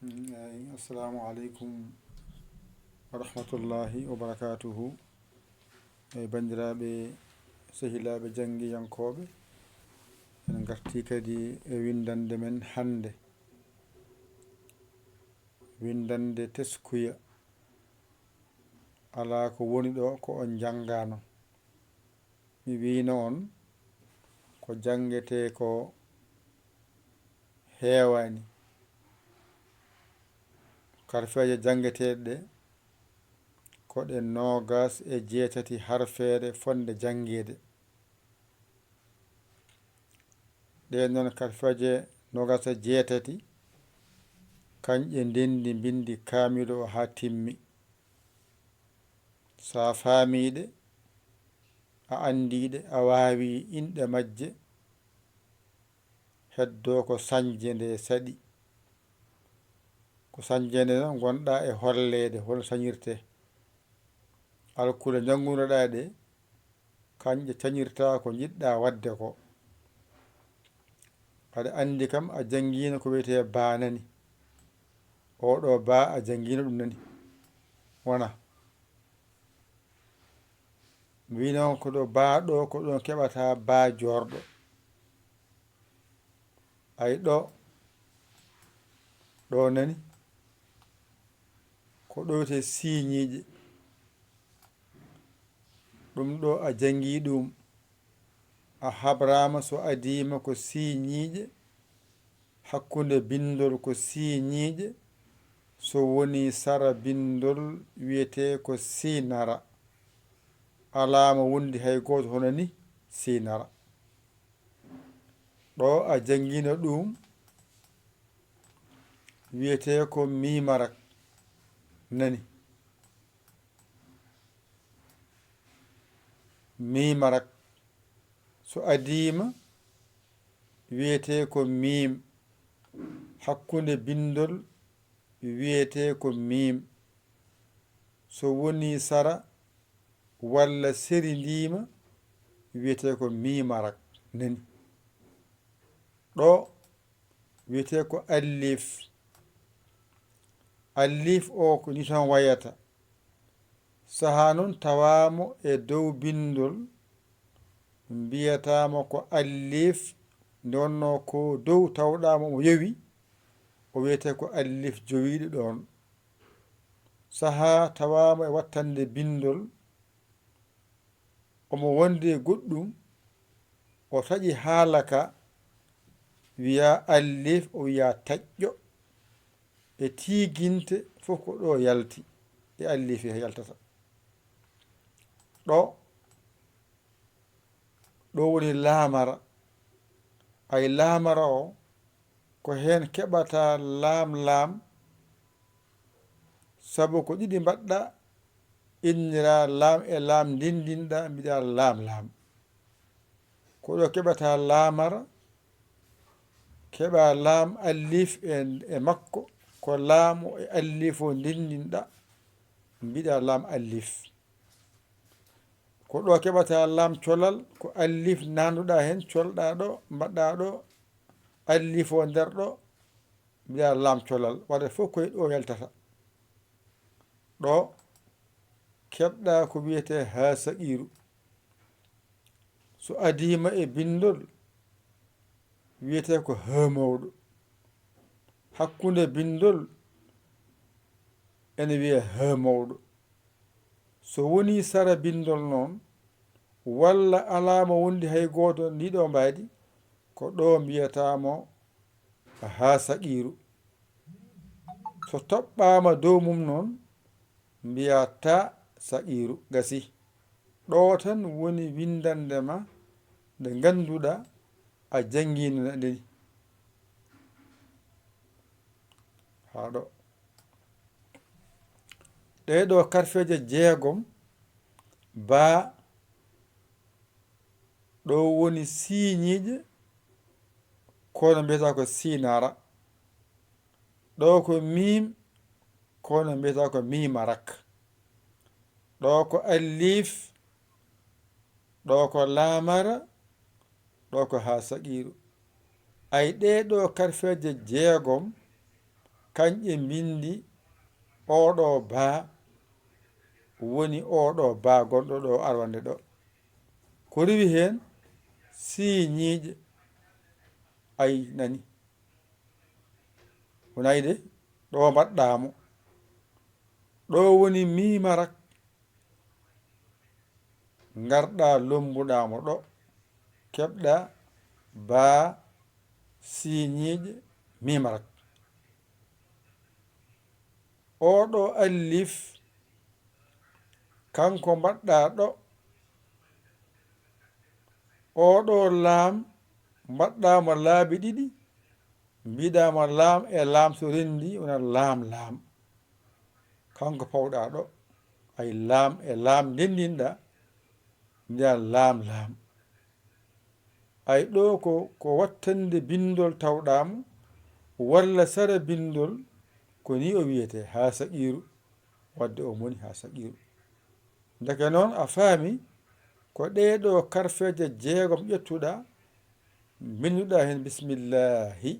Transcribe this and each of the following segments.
Assalamu aleykum wa rahmatullahi wa barakatuhu. Bandiraɓe sehilaɓe jangguiyankoɓe, en garti kadi e windande men hande, windande teskuya. Ala ko woni ɗo ko on jangano. Mi wino on ko jangete ko heewani. Karfeje jangeteɗe ɗe ko ɗe 27 harfeere fonde jangede. Ɗe noon karfeje 28 kañƴe ndendi bindi kaamilu o ha timmi. Sa faamiɗe, a andiɗe, a wawi inɗe majje, heddo ko sañje nde saɗi. Ko sañje nde noon gonɗa e hollede hol sañirte. Alkule jangunoɗa ɗe kanƴe cañirta ko jiɗɗa wadde ko. Aɗa andi kam a jangino ko wiyete banani. Oɗo ba a jangino ɗum nani wona. Wino ko ɗo baaɗo ko ɗon keɓata ba jorɗo. Ay ɗo nani ko ɗo wiyete siñiije. Ɗum ɗo a jangi ɗum, a habrama so adima ko siñiije, hakkunde bindol ko siñiije, so woni sara bindol wiyete ko sinara. Alama wondi hay goto hono ni sinara. Ɗo a jangino ɗum wiyete ko mimarak nani. Mimarak so adima wiyete ko mim, hakkunde bindol wiyete ko mim, so woni sara walla seri ndima wiyete ko mimarak nani. Ɗo wiyete ko allif. Allif o ko ni tan wayata. Saha noon tawamo e dow bindol mbiyatamo ko allif, ndonno ko dow tawɗamo mo yowi o wiyete ko allif jowiɗo ɗon. Saha tawamo e wattande bindol omo wondi e goɗɗum, o taƴi haalaka wiya allif, o wiya taƴƴo. E tiginte fof ko ɗo yalti e allif he yaltata. ɗo woni laamara. Ay laamara o ko hen keɓata laam sabu ko ɗiɗi mbaɗɗa innira laam e laam ndindinɗa mbiɗa laam. Ko ɗo keɓata laamara, keɓa laam allif e makko, ko laamu e allif o ndindinɗa mbiɗa laam allif. Ko ɗo keɓata laam colal, ko allif nanduɗa hen colɗa ɗo mbaɗɗa ɗo allif o nder ɗo mbiɗa laam colal. Waɗa fof koye ɗo yaltata. Ɗo keɓɗa ko wiyete ha saqiru. So adima e bindol wiyete ko ha mawɗo. Hakkunde bindol ene wiya ha mawɗo. So woni sara bindol noon walla alama wondi hay goto ndiɗo mbaadi, ko ɗo mbiyatamo ha saqiru. So toɓɓama dow mum noon mbiya ta saqiru. Gasi ɗo tan woni windande ma nde ganduɗa a jangino ndeni ha ɗo. Ɗeɗo karfeje 6 ba ɗo woni siñiije, kono mbiyata ko sinara. ɗo ko mim, kono mbiyata ko mimarak. ɗo ko allif, ɗo ko laamara, ɗo ko ha saqiru. Ay ɗeɗo karfeje 6 kanƴe bindi oɗo baa woni oɗo baa gonɗo ɗo arwande ɗo. Ko rewi hen siñiije ay nani wonayi de ɗo mbaɗɗamo ɗo woni mimarak garɗa lombuɗamo ɗo keɓɗa baa siñiije mimarak. oɗo alif kanko mbaɗɗa ɗo oɗo laam mbaɗɗamo laabi ɗiɗi mbiɗama laam e laam so rendi wona laam kanko pawɗa ɗo ay laam e laam ndendinɗa mbiya laam ay ɗo ko wattande bindol tawɗamo walla sara bindol ko ni o wiyete ha saqiru wadde o moni ha saqiru. Ndeke noon a faami ko ɗeɗo karfeje jeegom ƴettuɗa binduɗa hen bismillahi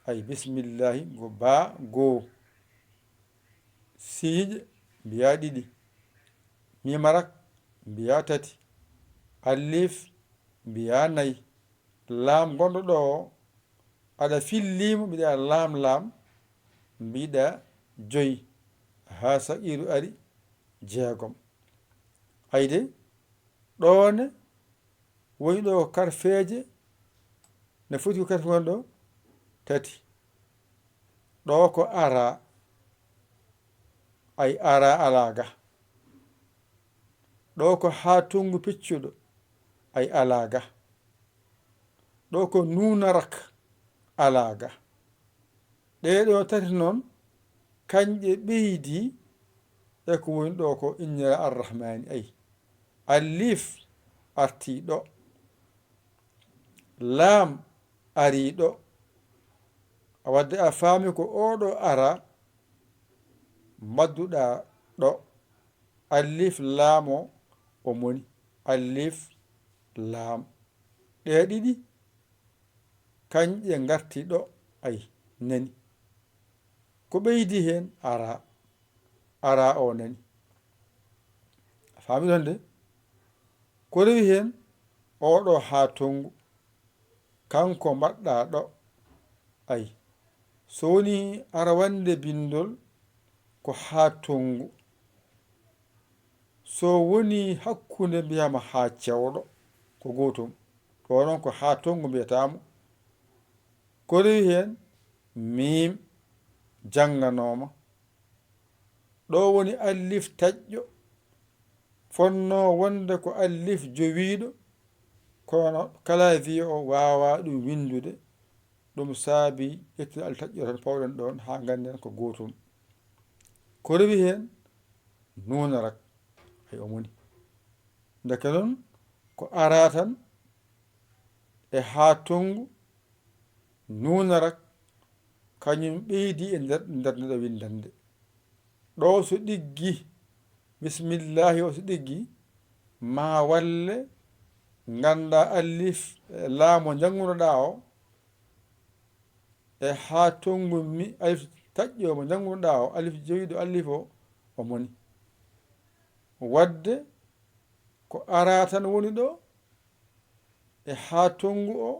ay bismillahi go baa goo siije mbiya ɗiɗi mimarak mbiya tati alif mbiya nayyi laam gonɗo ɗo aɗa fillimo mbiɗa laam mbiɗa joyi ha saqiru ari jeegom. ayde ɗone woni ɗo karfeje ne foti ko karfe woni ɗo tati ɗo ko ara ay ara alaga ɗo ko ha tungu piccuɗo ay alaga ɗo ko nunarak alaga ɗeɗo tati noon kanƴe ɓeydi e ko woni ɗo ko innira arrahmani ay alif arti ɗo laam ari ɗo wadde a faami ko oɗo ara madduɗa ɗo alif laamo o moni alif laam ɗe ɗiɗi kanƴe garti ɗo ay nani ko ɓeydi hen ara o nani a faami ɗon de ko rewi hen oɗo ha tongu kanko mbaɗɗa ɗo ay so woni arwande bindol ko ha tongu so woni hakkunde mbiyama ha cewɗo ko gotum ɗo noon ko ha tongu mbiyatamo ko rewi hen mim janganoma ɗo woni alif taƴƴo fonno wonde ko alif jowiɗo kono kala wiya o wawa ɗum windude ɗum saabi ƴettude alif taƴƴo tan pawɗen ɗon ha ganden ko gotum. Ko rewi hen nunarak ay o moni ndeke noon ko ara tan e ha tongu nunarak kañum ɓeydi e nder ndeɗo windande ɗo so ɗiggi bismillahi o so ɗiggi ma walle ganda alif laamo jangunoɗa o e ha tongu alif taƴƴo mo jangunoɗa o alif jowiɗo alif o moni wadde ko ara tan woni ɗo e ha tongu o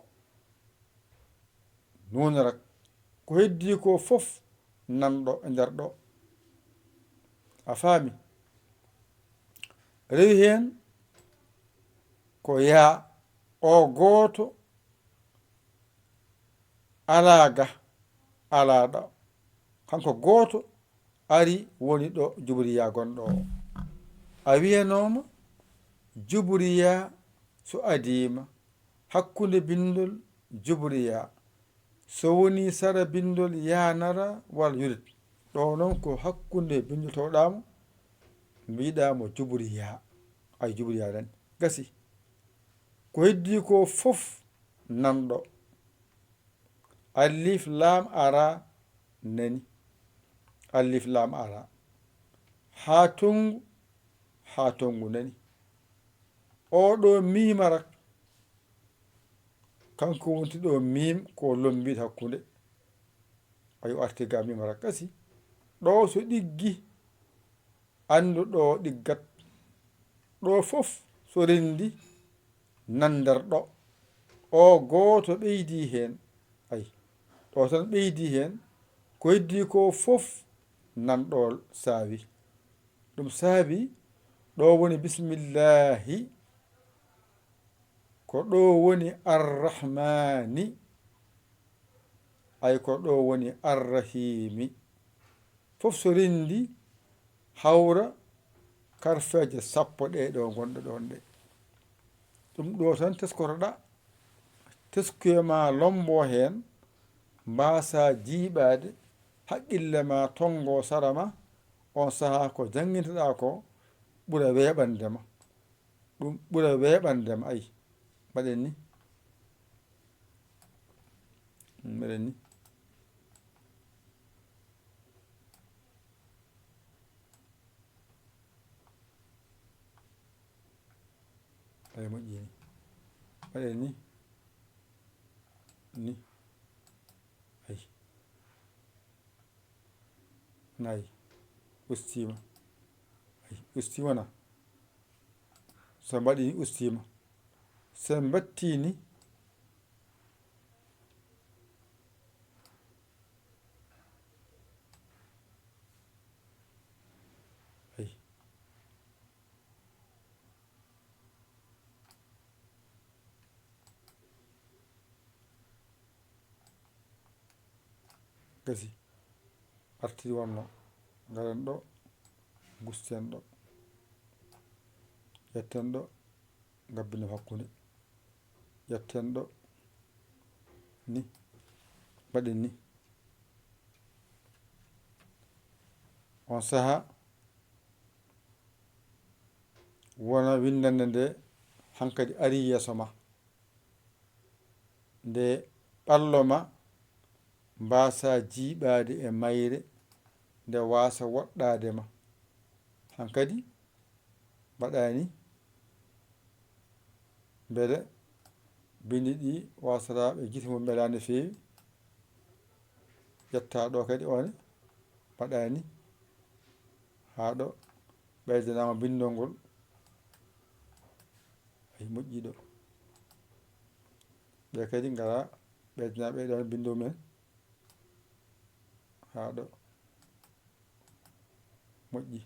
nunarak ko heddi ko fof nanɗo e nder ɗo a faami. Rewi hen ko yaa o gooto alaga alaɗo kanko gooto ari woni ɗo jubriya gonɗo o a wiyanoma jubriya so adima hakkunde bindol jubriya so woni sara bindol yanara walla yulet ɗo noon ko hakkunde bindol tawɗamo mbiɗamo jubriya ay jubriya tan gasi ko heddi ko fof nanɗo alif laam ara nani alif laam ara ha tongu nani oɗo mimarak kanko wonti ɗo mim ko lombide hakkunde ay o arti ga mimara kasi ɗo so ɗiggi andu ɗo ɗiggat ɗo fof so rendi nandar ɗo o gooto ɓeydi hen ay ɗo tan ɓeydi hen ko heddi ko fof nanɗo saawi ɗum saabi ɗo woni bismillahi ko ɗo woni arrahmani ay ko ɗo woni arrahimi fof so rendi hawra karfeje 10 ɗe ɗo gonɗo ɗon ɗe ɗum ɗo tan teskotoɗa teskuyema lombo hen mbasa jiiɓade haqqille ma tongo sarama on saha ko jangintoɗa ko ɓura weɓandema ɗum ɓura weɓandema ay mbaɗen ni mbaɗen ni ay moƴƴini mbaɗen ni ni ay nayi ustima ay ustima na so mbaɗi ni ustima so batti ni ay gasi arti wonno garen ɗo gusten ɗo yetten ɗo gabbine hakkude yetten ɗo ni mbaɗen ni on saha wona windande nde hankadi ari yeeso ma nde ɓallo ma mbasa jiiɓade e mayre nde wasa woɗɗade ma hankadi mbaɗani beele bindi ɗi wasataɓe guite mum ɓelande feewi ƴetta ɗo kadi one mbaɗani ha ɗo ɓeydanama bindol ngol ay moƴƴiɗo ɓe kadi gara ɓeydana ɓeyɗon bindo men ha ɗo moƴƴi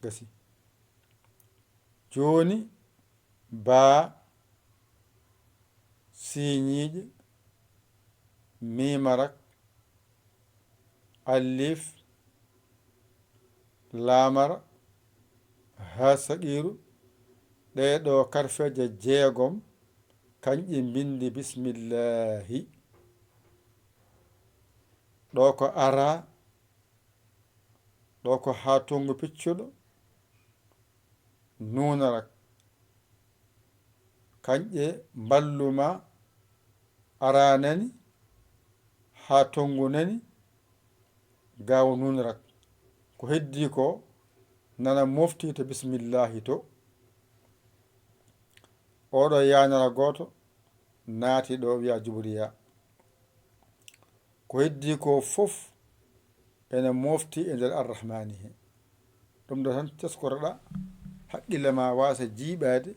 gasi joni baa siñiiƴe mimarak alif lamara ha saqiru ɗeɗo karfeje 6 kanƴe bindi bismillahi ɗo ko ara ɗo ko ha tongu piccuɗo nunarak kanƴe balluma ara nani ha tongu nani gawa nunarak ko heddi ko nana mofti to bismillahi to oɗo yanara goto naati ɗo wiya jubriya ko heddi ko fof ene mofti e nder arrahmani he ɗum ɗo tan teskotoɗa haqqille ma wasa jiiɓade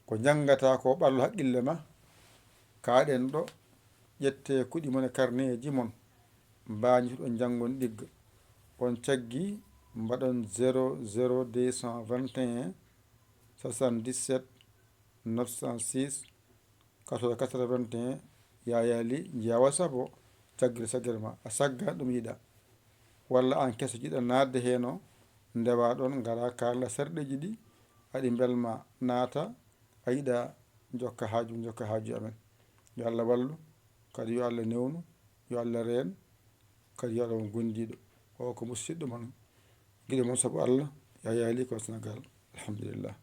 ko jangata ko ɓallo haqqille ma kaɗen ɗo ƴette kuɗi mon e carnet mon mbañitoɗon janggon ɗigga on caggi mbaɗon 00221 77 906 14 81 yayali jeewa sabo caggire ma a sagga ɗum yiɗa walla an keso jiɗa nadde heno ndewa ɗon gara kala sarɗeji ɗi haɗi belma naata a yiɗa jokka haaju amen yo Allah wallu kadi yo Allah newnu yo Allah reen kadi yo Allah on gondiɗo o ko musidɗo mon guiɗo mon saabu Allah yayali ko Sénégal alhamdulillah